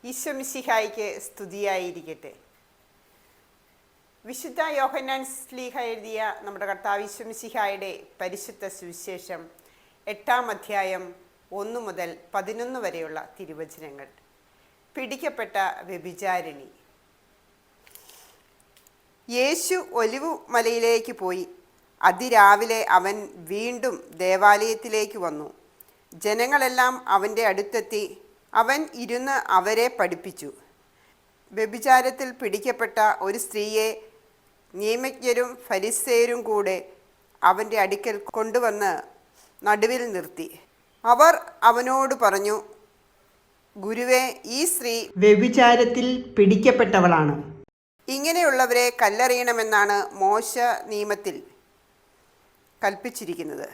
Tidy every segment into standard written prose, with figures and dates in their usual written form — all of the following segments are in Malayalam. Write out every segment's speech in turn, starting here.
ഈശോ മിശിഹായ്ക്ക് സ്തുതിയായിരിക്കട്ടെ. വിശുദ്ധ യോഹന്നാൻ ശ്ലീഹ എഴുതിയ നമ്മുടെ കർത്താവ് ഈശോ മിശിഹായുടെ പരിശുദ്ധ സുവിശേഷം 8-ാം അധ്യായം 1 മുതൽ 11 വരെയുള്ള തിരുവചനങ്ങൾ. പിടിക്കപ്പെട്ട വ്യഭിചാരിണി. യേശു ഒലിവു മലയിലേക്ക് പോയി. അതിരാവിലെ അവൻ വീണ്ടും ദേവാലയത്തിലേക്ക് വന്നു. ജനങ്ങളെല്ലാം അവൻ്റെ അടുത്തെത്തി. അവൻ ഇരുന്ന് അവരെ പഠിപ്പിച്ചു. വ്യഭിചാരത്തിൽ പിടിക്കപ്പെട്ട ഒരു സ്ത്രീയെ നിയമജ്ഞരും ഫരിസേയരും കൂടെ അവൻ്റെ അടുക്കൽ കൊണ്ടുവന്ന് നടുവിൽ നിർത്തി. അവർ അവനോട് പറഞ്ഞു, ഗുരുവേ, ഈ സ്ത്രീ വ്യഭിചാരത്തിൽ പിടിക്കപ്പെട്ടവളാണ്. ഇങ്ങനെയുള്ളവരെ കല്ലെറിയണമെന്നാണ് മോശ നിയമത്തിൽ കൽപ്പിച്ചിരിക്കുന്നത്.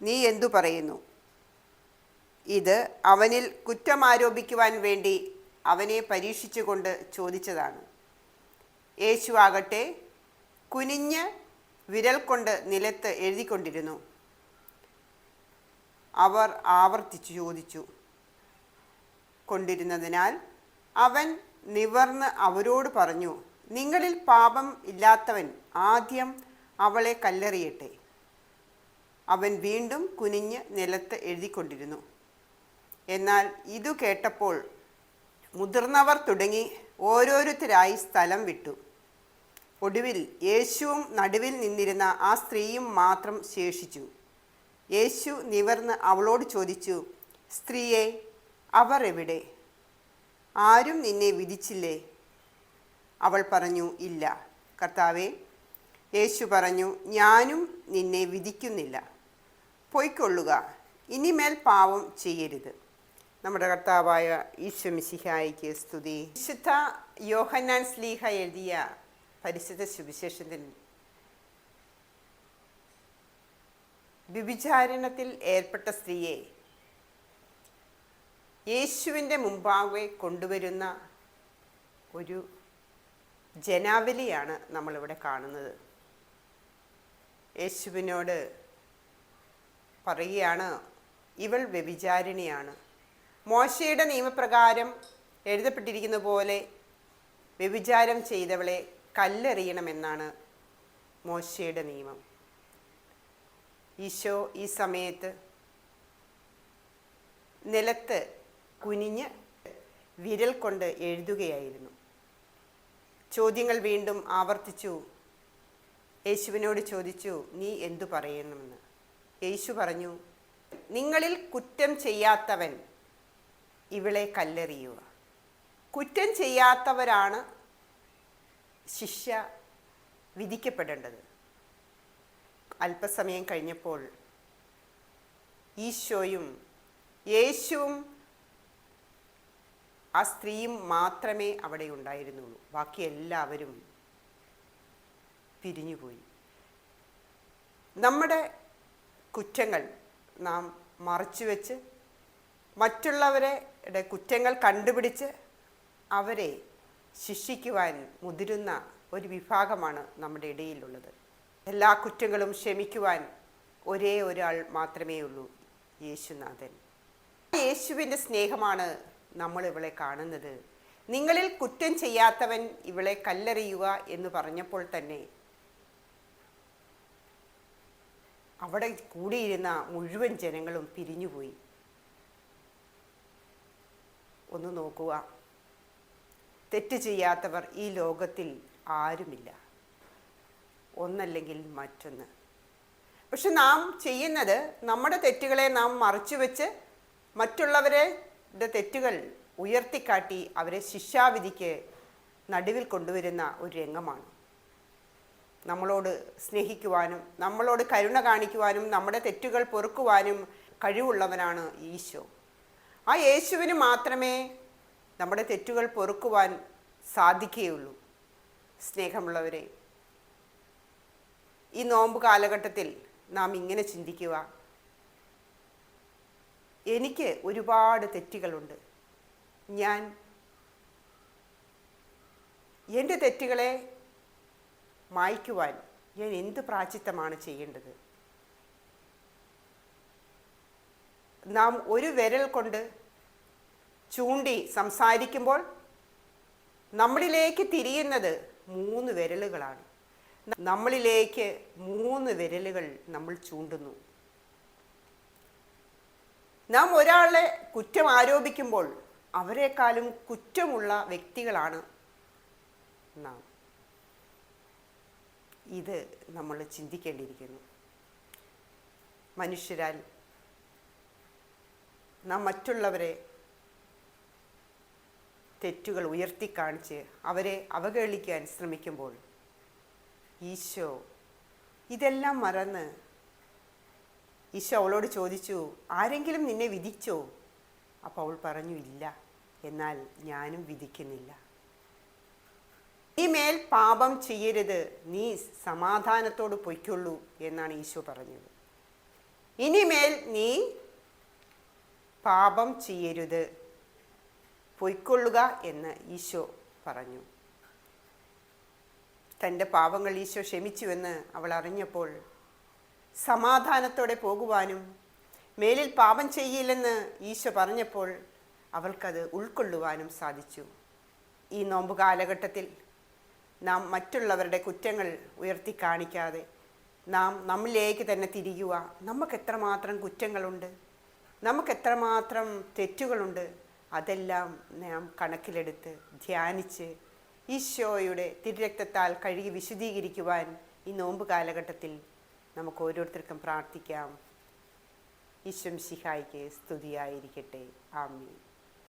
നീ എന്തു പറയുന്നു? ഇത് അവനിൽ കുറ്റമാരോപിക്കുവാൻ വേണ്ടി അവനെ പരീക്ഷിച്ചുകൊണ്ട് ചോദിച്ചതാണ്. യേശു ആകട്ടെ കുനിഞ്ഞ് വിരൽ കൊണ്ട് നിലത്ത് എഴുതിക്കൊണ്ടിരുന്നു. അവർ ആവർത്തിച്ചു ചോദിച്ചു കൊണ്ടിരുന്നതിനാൽ അവൻ നിവർന്ന് അവരോട് പറഞ്ഞു, നിങ്ങളിൽ പാപം ഇല്ലാത്തവൻ ആദ്യം അവളെ കല്ലെറിയട്ടെ. അവൻ വീണ്ടും കുനിഞ്ഞ് നിലത്ത് എഴുതിക്കൊണ്ടിരുന്നു. എന്നാൽ ഇതു കേട്ടപ്പോൾ മുതിർന്നവർ തുടങ്ങി ഓരോരുത്തരായി സ്ഥലം വിട്ടു. ഒടുവിൽ യേശുവും നടുവിൽ നിന്നിരുന്ന ആ സ്ത്രീയും മാത്രം ശേഷിച്ചു. യേശു നിവർന്ന് അവളോട് ചോദിച്ചു, സ്ത്രീയെ, അവർ എവിടെ? ആരും നിന്നെ വിധിച്ചില്ലേ? അവൾ പറഞ്ഞു, ഇല്ല കർത്താവേ. യേശു പറഞ്ഞു, ഞാനും നിന്നെ വിധിക്കുന്നില്ല. പൊയ്ക്കൊള്ളുക, ഇനിമേൽ പാപം ചെയ്യരുത്. നമ്മുടെ കർത്താവായ ഈശോ മിശിഹായ്ക്ക് സ്തുതി. വിശുദ്ധ യോഹന്നാൻ ശ്ലീഹ എഴുതിയ പരിശുദ്ധ സുവിശേഷത്തിൽ വ്യഭിചാരണത്തിൽ ഏർപ്പെട്ട സ്ത്രീയെ യേശുവിൻ്റെ മുമ്പാകെ കൊണ്ടുവരുന്ന ഒരു ജനാവലിയാണ് നമ്മളിവിടെ കാണുന്നത്. യേശുവിനോട് പറയുകയാണ്, ഇവൾ വ്യഭിചാരിണിയാണ്. മോശയുടെ നിയമപ്രകാരം എഴുതപ്പെട്ടിരിക്കുന്ന പോലെ വ്യഭിചാരം ചെയ്തവളെ കല്ലെറിയണമെന്നാണ് മോശയുടെ നിയമം. ഈശോ ഈ സമയത്ത് നിലത്ത് കുനിഞ്ഞ് വിരൽ കൊണ്ട് എഴുതുകയായിരുന്നു. ചോദ്യങ്ങൾ വീണ്ടും ആവർത്തിച്ചു. യേശുവിനോട് ചോദിച്ചു, നീ എന്തു പറയുന്നുവെന്ന്. യേശു പറഞ്ഞു, നിങ്ങളിൽ കുറ്റം ചെയ്യാത്തവൻ ഇവളെ കല്ലെറിയുക. കുറ്റം ചെയ്യാത്തവരാണ് ശിക്ഷ വിധിക്കപ്പെടേണ്ടത്. അല്പസമയം കഴിഞ്ഞപ്പോൾ ഈശോയും യേശുവും ആ സ്ത്രീയും മാത്രമേ അവിടെ ഉണ്ടായിരുന്നുള്ളൂ. ബാക്കി എല്ലാവരും പിരിഞ്ഞുപോയി. നമ്മുടെ കുറ്റങ്ങൾ നാം മറച്ചുവെച്ച് മറ്റുള്ളവരുടെ കുറ്റങ്ങൾ കണ്ടുപിടിച്ച് അവരെ ശിക്ഷിക്കുവാൻ മുതിരുന്ന ഒരു വിഭാഗമാണ് നമ്മുടെ ഇടയിലുള്ളത്. എല്ലാ കുറ്റങ്ങളും ക്ഷമിക്കുവാൻ ഒരേ ഒരാൾ മാത്രമേ ഉള്ളൂ, യേശുനാഥൻ. യേശുവിൻ്റെ സ്നേഹമാണ് നമ്മൾ ഇവളെ കാണുന്നത്. നിങ്ങളിൽ കുറ്റം ചെയ്യാത്തവൻ ഇവളെ കല്ലെറിയുക എന്ന് പറഞ്ഞപ്പോൾ തന്നെ അവിടെ കൂടിയിരുന്ന മുഴുവൻ ജനങ്ങളും പിരിഞ്ഞുപോയി. ഒന്ന് നോക്കുക, തെറ്റ് ചെയ്യാത്തവർ ഈ ലോകത്തിൽ ആരുമില്ല, ഒന്നല്ലെങ്കിൽ മറ്റൊന്ന്. പക്ഷെ നാം ചെയ്യുന്നത് നമ്മുടെ തെറ്റുകളെ നാം മറച്ചുവെച്ച് മറ്റുള്ളവരുടെ തെറ്റുകൾ ഉയർത്തിക്കാട്ടി അവരെ ശിക്ഷാവിധിക്ക് നടുവിൽ കൊണ്ടുവരുന്ന ഒരു രംഗമാണ്. നമ്മളോട് സ്നേഹിക്കുവാനും നമ്മളോട് കരുണ കാണിക്കുവാനും നമ്മുടെ തെറ്റുകൾ പൊറുക്കുവാനും കഴിവുള്ളവനാണ് ഈശോ. ആ യേശുവിന് മാത്രമേ നമ്മുടെ തെറ്റുകൾ പൊറുക്കുവാൻ സാധിക്കുകയുള്ളൂ. സ്നേഹമുള്ളവരെ, ഈ നോമ്പ് കാലഘട്ടത്തിൽ നാം ഇങ്ങനെ ചിന്തിക്കുക, എനിക്ക് ഒരുപാട് തെറ്റുകളുണ്ട്. ഞാൻ എൻ്റെ തെറ്റുകളെ മായ്ക്കുവാൻ ഞാൻ എന്ത് പ്രായശ്ചിത്തമാണ് ചെയ്യേണ്ടത്? നാം ഒരു വിരൽ കൊണ്ട് ചൂണ്ടി സംസാരിക്കുമ്പോൾ നമ്മളിലേക്ക് തിരിയുന്നത് 3 വിരലുകളാണ്. നമ്മളിലേക്ക് 3 വിരലുകൾ നമ്മൾ ചൂണ്ടുന്നു. നാം ഒരാളെ കുറ്റം ആരോപിക്കുമ്പോൾ അവരെക്കാളും കുറ്റമുള്ള വ്യക്തികളാണ് നാം. ഇത് നമ്മൾ ചിന്തിക്കേണ്ടിയിരിക്കുന്നു. മനുഷ്യരാൽ നാം മറ്റുള്ളവരെ തെറ്റുകൾ ഉയർത്തിക്കാണിച്ച് അവരെ അവഹേളിക്കാൻ ശ്രമിക്കുമ്പോൾ ഈശോ ഇതെല്ലാം മറന്ന് ഈശോ അവളോട് ചോദിച്ചു, ആരെങ്കിലും നിന്നെ വിധിച്ചോ? അപ്പോൾ അവൾ പറഞ്ഞു, ഇല്ല, എന്നാൽ ഞാനും വിധിക്കുന്നില്ല. നീ മേൽ പാപം ചെയ്യരുത്, നീ സമാധാനത്തോട് പൊയ്ക്കൊള്ളൂ എന്നാണ് ഈശോ പറഞ്ഞത്. ഇനിമേൽ നീ പാപം ചെയ്യരുത്, പൊയ്ക്കൊള്ളുക എന്ന് ഈശോ പറഞ്ഞു. തൻ്റെ പാപങ്ങൾ ഈശോ ക്ഷമിച്ചുവെന്ന് അവൾ അറിഞ്ഞപ്പോൾ സമാധാനത്തോടെ പോകുവാനും മേലിൽ പാപം ചെയ്യില്ലെന്ന് ഈശോ പറഞ്ഞപ്പോൾ അവൾക്കത് ഉൾക്കൊള്ളുവാനും സാധിച്ചു. ഈ നോമ്പ് കാലഘട്ടത്തിൽ നാം മറ്റുള്ളവരുടെ കുറ്റങ്ങൾ ഉയർത്തി കാണിക്കാതെ നാം നമ്മിലേക്ക് തന്നെ തിരിയുക. നമുക്കെത്രമാത്രം കുറ്റങ്ങളുണ്ട്, നമുക്കെത്രമാത്രം തെറ്റുകളുണ്ട്, അതെല്ലാം നാം കണക്കിലെടുത്ത് ധ്യാനിച്ച് ഈശോയുടെ തിരുരക്തത്താൽ കഴുകി വിശുദ്ധീകരിക്കുവാൻ ഈ നോമ്പ് കാലഘട്ടത്തിൽ നമുക്ക് ഓരോരുത്തർക്കും പ്രാർത്ഥിക്കാം. ഈശോ മിശിഹായ്ക്ക് സ്തുതിയായിരിക്കട്ടെ. ആമേൻ.